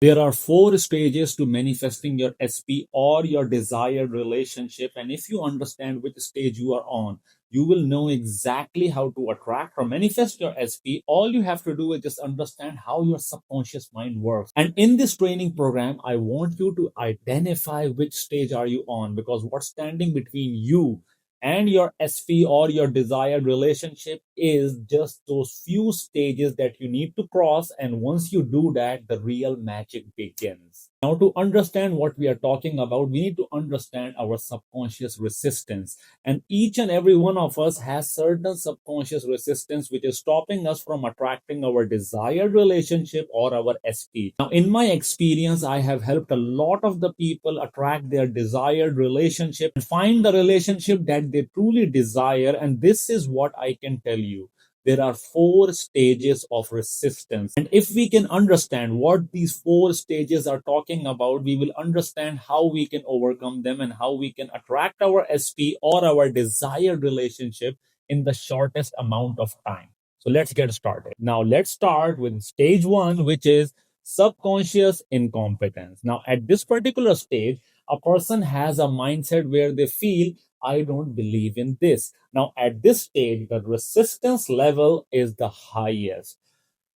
There are four stages to manifesting your SP or your desired relationship. And if you understand which stage you are on, you will know exactly how to attract or manifest your SP. All you have to do is just understand how your subconscious mind works. And in this training program, I want you to identify which stage are you on, because what's standing between you and your SP or your desired relationship is just those few stages that you need to cross. And once you do that, the real magic begins. Now, to understand what we are talking about, we need to understand our subconscious resistance. And each and every one of us has certain subconscious resistance which is stopping us from attracting our desired relationship or our SP. Now, in my experience, I have helped a lot of the people attract their desired relationship and find the relationship that they truly desire. And this is what I can tell you. There are four stages of resistance. And if we can understand what these four stages are talking about, we will understand how we can overcome them and how we can attract our SP or our desired relationship in the shortest amount of time. So let's get started. Now, let's start with stage one, which is subconscious incompetence. Now, at this particular stage, a person has a mindset where they feel, I don't believe in this. Now, at this stage, the resistance level is the highest.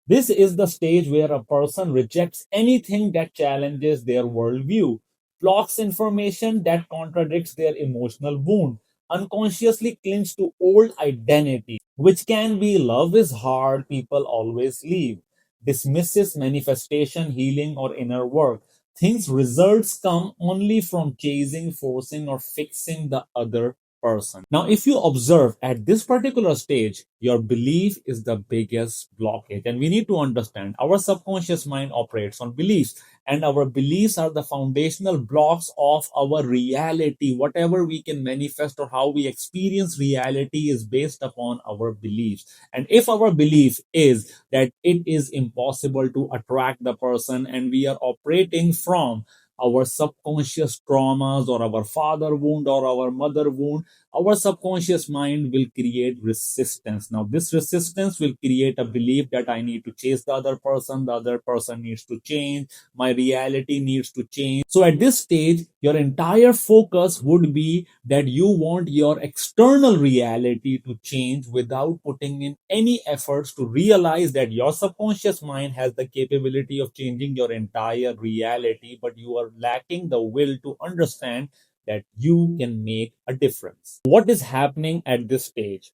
This is the stage where a person rejects anything that challenges their worldview, blocks information that contradicts their emotional wound, unconsciously clings to old identity, which can be love is hard, people always leave, dismisses manifestation, healing, or inner work, thinks results come only from chasing, forcing, or fixing the other person. Now, if you observe at this particular stage, your belief is the biggest blockage. And we need to understand our subconscious mind operates on beliefs, and our beliefs are the foundational blocks of our reality. Whatever we can manifest or how we experience reality is based upon our beliefs. And if our belief is that it is impossible to attract the person, and we are operating from our subconscious traumas or our father wound or our mother wound, our subconscious mind will create resistance. Now, this resistance will create a belief that I need to chase the other person needs to change, my reality needs to change. So, at this stage, your entire focus would be that you want your external reality to change without putting in any efforts to realize that your subconscious mind has the capability of changing your entire reality, but you are lacking the will to understand that you can make a difference. What is happening at this stage?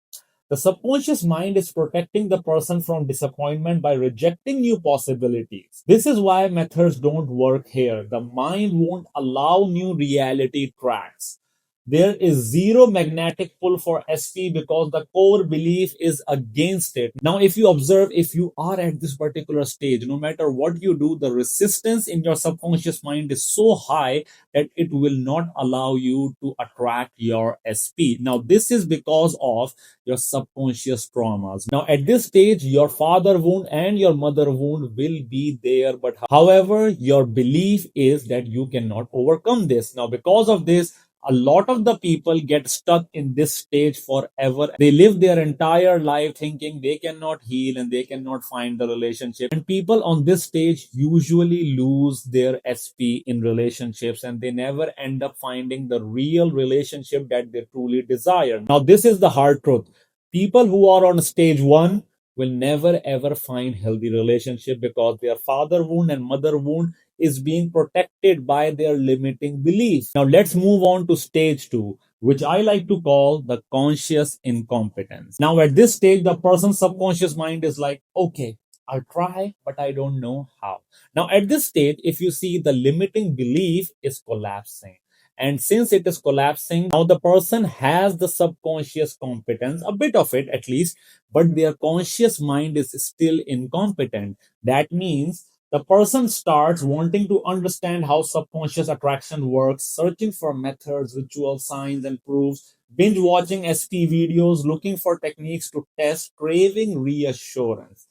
The subconscious mind is protecting the person from disappointment by rejecting new possibilities. This is why methods don't work here. The mind won't allow new reality tracks. There is zero magnetic pull for SP because the core belief is against it. Now, if you observe, if you are at this particular stage, no matter what you do, the resistance in your subconscious mind is so high that it will not allow you to attract your SP. Now, this is because of your subconscious traumas. Now, at this stage, your father wound and your mother wound will be there, but however, your belief is that you cannot overcome this. Now, because of this, a lot of the people get stuck in this stage forever. They live their entire life thinking they cannot heal and they cannot find the relationship. And people on this stage usually lose their SP in relationships, and they never end up finding the real relationship that they truly desire. Now, this is the hard truth. People who are on stage one will never ever find healthy relationship because their father wound and mother wound is being protected by their limiting beliefs. Now, let's move on to stage two, which I like to call the conscious incompetence. Now, at this stage, the person's subconscious mind is like, okay, I'll try, but I don't know how. Now, at this stage, if you see, the limiting belief is collapsing. And since it is collapsing, now the person has the subconscious competence, a bit of it at least, but their conscious mind is still incompetent. That means the person starts wanting to understand how subconscious attraction works, searching for methods, rituals, signs, and proofs, binge watching SP videos, looking for techniques to test, craving reassurance.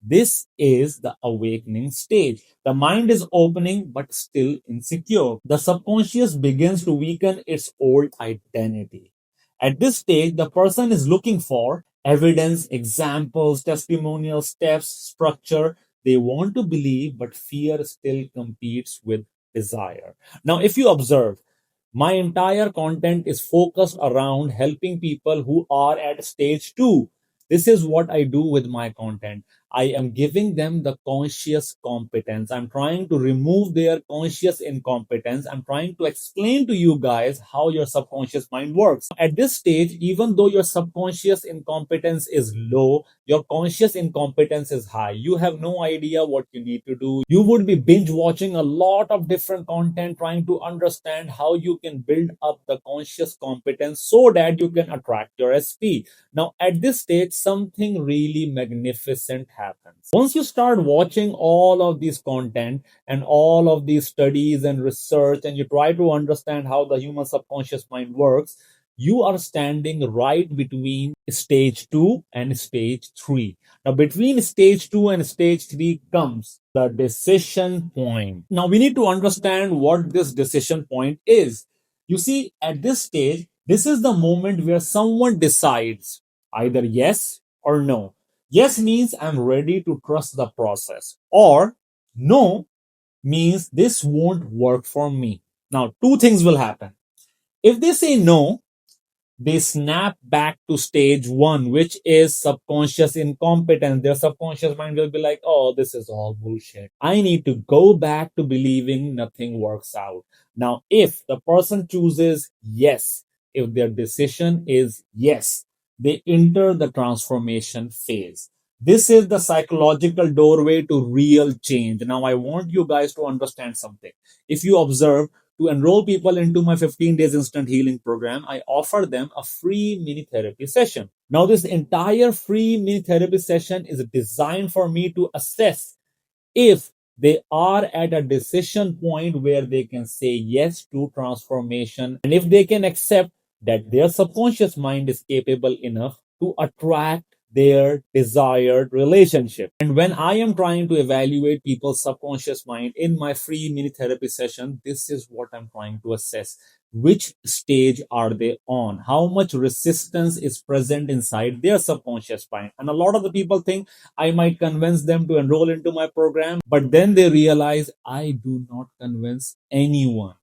This is the awakening stage. The mind is opening but still insecure. The subconscious begins to weaken its old identity. At this stage, the person is looking for evidence, examples, testimonial steps, structure, They want to believe, but fear still competes with desire. Now, if you observe, my entire content is focused around helping people who are at stage 2. This is what I do with my content. I am giving them the conscious competence. I'm trying to remove their conscious incompetence. I'm trying to explain to you guys how your subconscious mind works. At this stage, even though your subconscious incompetence is low, your conscious incompetence is high. You have no idea what you need to do. You would be binge watching a lot of different content trying to understand how you can build up the conscious competence so that you can attract your SP. Now, at this stage, something really magnificent happens. Once you start watching all of these content and all of these studies and research, and you try to understand how the human subconscious mind works, you are standing right between stage 2 and stage 3. Now, between stage 2 and stage 3 comes the decision point. Now, we need to understand what this decision point is. You see, at this stage, this is the moment where someone decides either yes or no. Yes means I'm ready to trust the process, or no means this won't work for me. Now, two things will happen. If they say no, they snap back to stage 1, which is subconscious incompetence. Their subconscious mind will be like, oh, this is all bullshit. I need to go back to believing nothing works out. Now, if the person chooses yes, if their decision is yes, they enter the transformation phase. This is the psychological doorway to real change. Now, I want you guys to understand something. If you observe, to enroll people into my 15 days instant healing program, I offer them a free mini therapy session. Now, this entire free mini therapy session is designed for me to assess if they are at a decision point where they can say yes to transformation, and if they can accept that their subconscious mind is capable enough to attract their desired relationship. And when I am trying to evaluate people's subconscious mind in my free mini therapy session, this is what I'm trying to assess. Which stage are they on? How much resistance is present inside their subconscious mind? And a lot of the people think I might convince them to enroll into my program, but then they realize I do not convince anyone.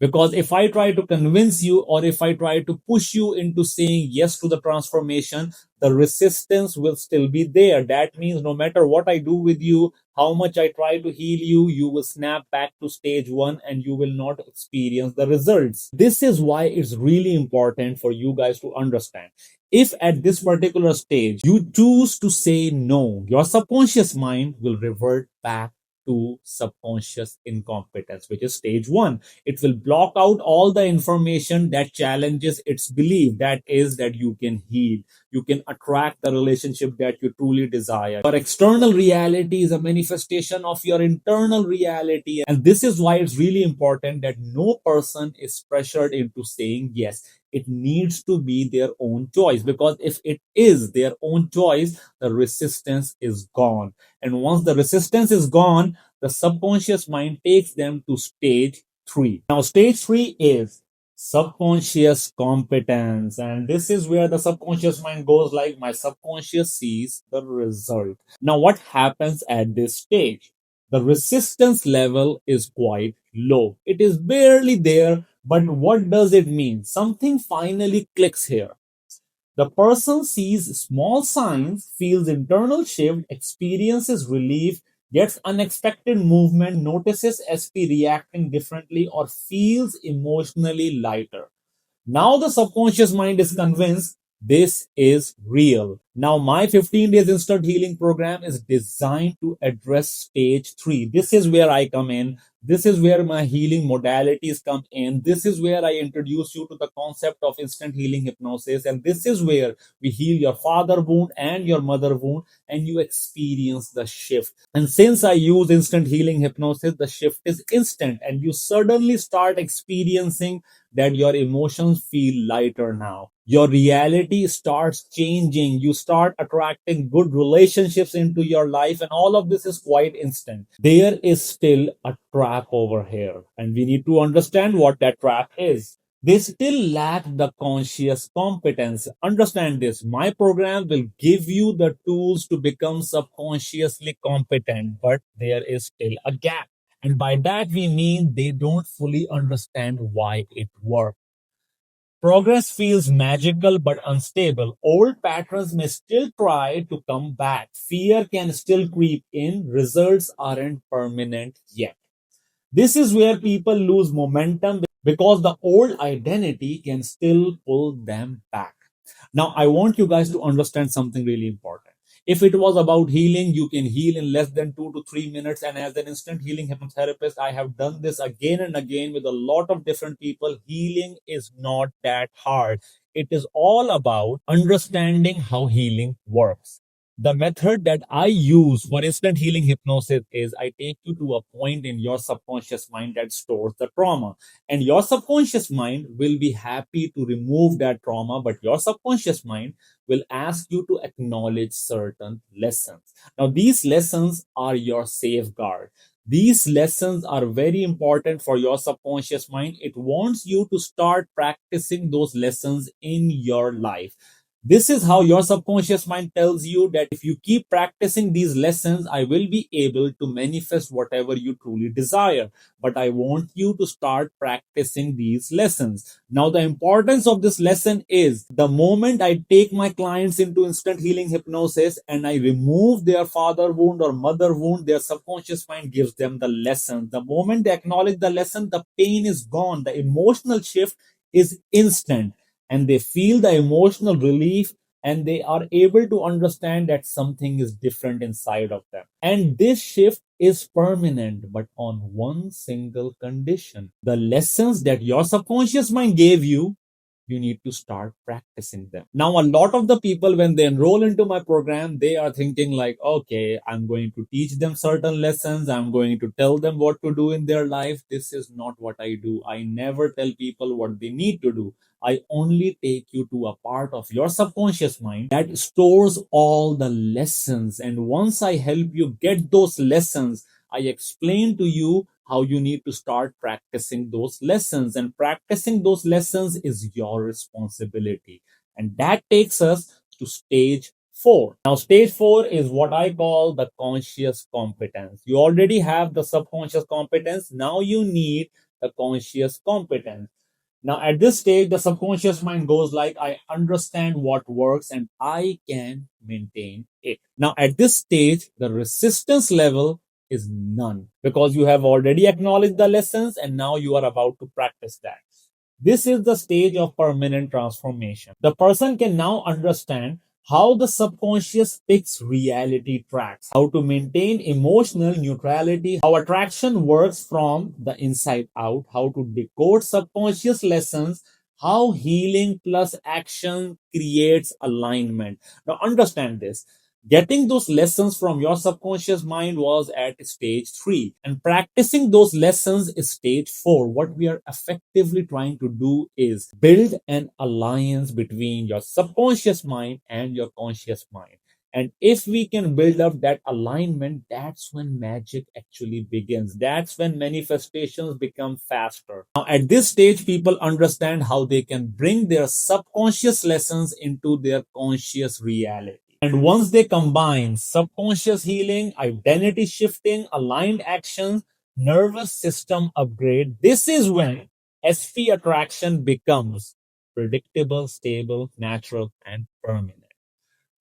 Because if I try to convince you, or if I try to push you into saying yes to the transformation, the resistance will still be there. That means no matter what I do with you, how much I try to heal you, you will snap back to stage 1 and you will not experience the results. This is why it's really important for you guys to understand. If at this particular stage you choose to say no, your subconscious mind will revert back to subconscious incompetence, which is stage 1. It will block out all the information that challenges its belief, that is, that you can heal, you can attract the relationship that you truly desire. Your external reality is a manifestation of your internal reality. And this is why it's really important that no person is pressured into saying yes. It needs to be their own choice, because if it is their own choice, the resistance is gone. And once the resistance is gone, the subconscious mind takes them to stage 3. Now, stage 3 is subconscious competence. And this is where the subconscious mind goes like, my subconscious sees the result. Now, what happens at this stage? The resistance level is quite low. It is barely there, but what does it mean? Something finally clicks here. The person sees small signs, feels internal shift, experiences relief, gets unexpected movement, notices SP reacting differently, or feels emotionally lighter. Now the subconscious mind is convinced this is real. Now my 15 days instant healing program is designed to address stage 3. This is where I come in. This is where my healing modalities come in. This is where I introduce you to the concept of instant healing hypnosis. And this is where we heal your father wound and your mother wound, and you experience the shift. And since I use instant healing hypnosis, the shift is instant, and you suddenly start experiencing that your emotions feel lighter now. Your reality starts changing. You start attracting good relationships into your life, and all of this is quite instant. There is still a trap over here, and we need to understand what that trap is. They still lack the conscious competence. Understand this. My program will give you the tools to become subconsciously competent, but there is still a gap. And by that, we mean they don't fully understand why it works. Progress feels magical but unstable. Old patterns may still try to come back. Fear can still creep in. Results aren't permanent yet. This is where people lose momentum because the old identity can still pull them back. Now, I want you guys to understand something really important. If it was about healing, you can heal in less than 2 to 3 minutes. And as an instant healing hypnotherapist, I have done this again and again with a lot of different people. Healing is not that hard. It is all about understanding how healing works. The method that I use for instant healing hypnosis is I take you to a point in your subconscious mind that stores the trauma. And your subconscious mind will be happy to remove that trauma, but your subconscious mind will ask you to acknowledge certain lessons. Now, these lessons are your safeguard. These lessons are very important for your subconscious mind. It wants you to start practicing those lessons in your life. This is how your subconscious mind tells you that if you keep practicing these lessons, I will be able to manifest whatever you truly desire. But I want you to start practicing these lessons. Now, the importance of this lesson is the moment I take my clients into instant healing hypnosis and I remove their father wound or mother wound, their subconscious mind gives them the lesson. The moment they acknowledge the lesson, the pain is gone. The emotional shift is instant and they feel the emotional relief and they are able to understand that something is different inside of them. And this shift is permanent, but on one single condition. The lessons that your subconscious mind gave you need to start practicing them. Now, a lot of the people, when they enroll into my program, they are thinking like, okay, I'm going to teach them certain lessons. I'm going to tell them what to do in their life. This is not what I do. I never tell people what they need to do. I only take you to a part of your subconscious mind that stores all the lessons. And once I help you get those lessons, I explain to you how you need to start practicing those lessons. And practicing those lessons is your responsibility. And that takes us to stage 4. Now, stage 4 is what I call the conscious competence. You already have the subconscious competence. Now you need the conscious competence. Now, at this stage, the subconscious mind goes like, I understand what works and I can maintain it. Now, at this stage, the resistance level is none because you have already acknowledged the lessons and now you are about to practice that. This is the stage of permanent transformation. The person can now understand how the subconscious picks reality tracks, how to maintain emotional neutrality, how attraction works from the inside out, how to decode subconscious lessons, how healing plus action creates alignment. Now, understand this. Getting those lessons from your subconscious mind was at stage 3, and practicing those lessons is stage 4. What we are effectively trying to do is build an alliance between your subconscious mind and your conscious mind. And if we can build up that alignment, that's when magic actually begins. That's when manifestations become faster. Now, at this stage, people understand how they can bring their subconscious lessons into their conscious reality. And once they combine subconscious healing, identity shifting, aligned actions, nervous system upgrade, this is when SP attraction becomes predictable, stable, natural, and permanent.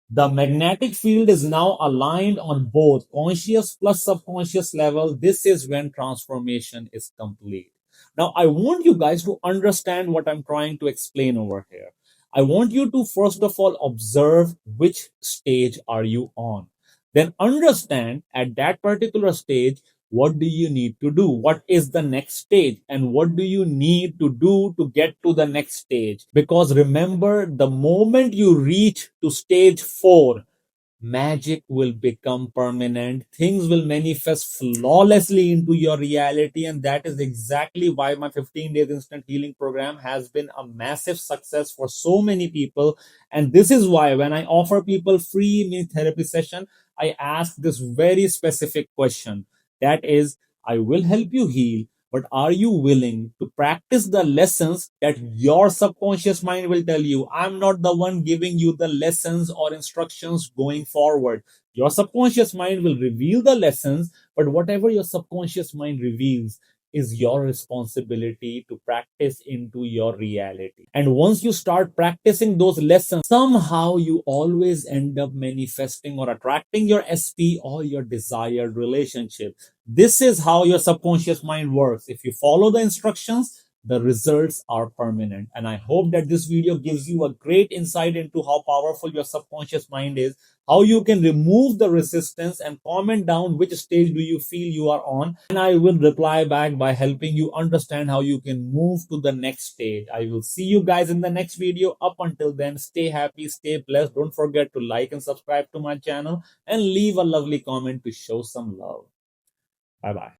The magnetic field is now aligned on both conscious plus subconscious level. This is when transformation is complete. Now, I want you guys to understand what I'm trying to explain over here. I want you to first of all observe which stage are you on. Then understand at that particular stage what do you need to do? What is the next stage? And what do you need to do to get to the next stage? Because remember, the moment you reach to stage 4, magic will become permanent. Things will manifest flawlessly into your reality. And that is exactly why my 15 days instant healing program has been a massive success for so many people. And this is why when I offer people free mini therapy session, I ask this very specific question. That is, I will help you heal, but are you willing to practice the lessons that your subconscious mind will tell you? I'm not the one giving you the lessons or instructions going forward. Your subconscious mind will reveal the lessons, but whatever your subconscious mind reveals is your responsibility to practice into your reality. And once you start practicing those lessons, somehow you always end up manifesting or attracting your SP or your desired relationship. This is how your subconscious mind works. If you follow the instructions, the results are permanent. And I hope that this video gives you a great insight into how powerful your subconscious mind is, how you can remove the resistance, and comment down which stage do you feel you are on. And I will reply back by helping you understand how you can move to the next stage. I will see you guys in the next video. Up until then, stay happy, stay blessed. Don't forget to like and subscribe to my channel and leave a lovely comment to show some love. Bye bye.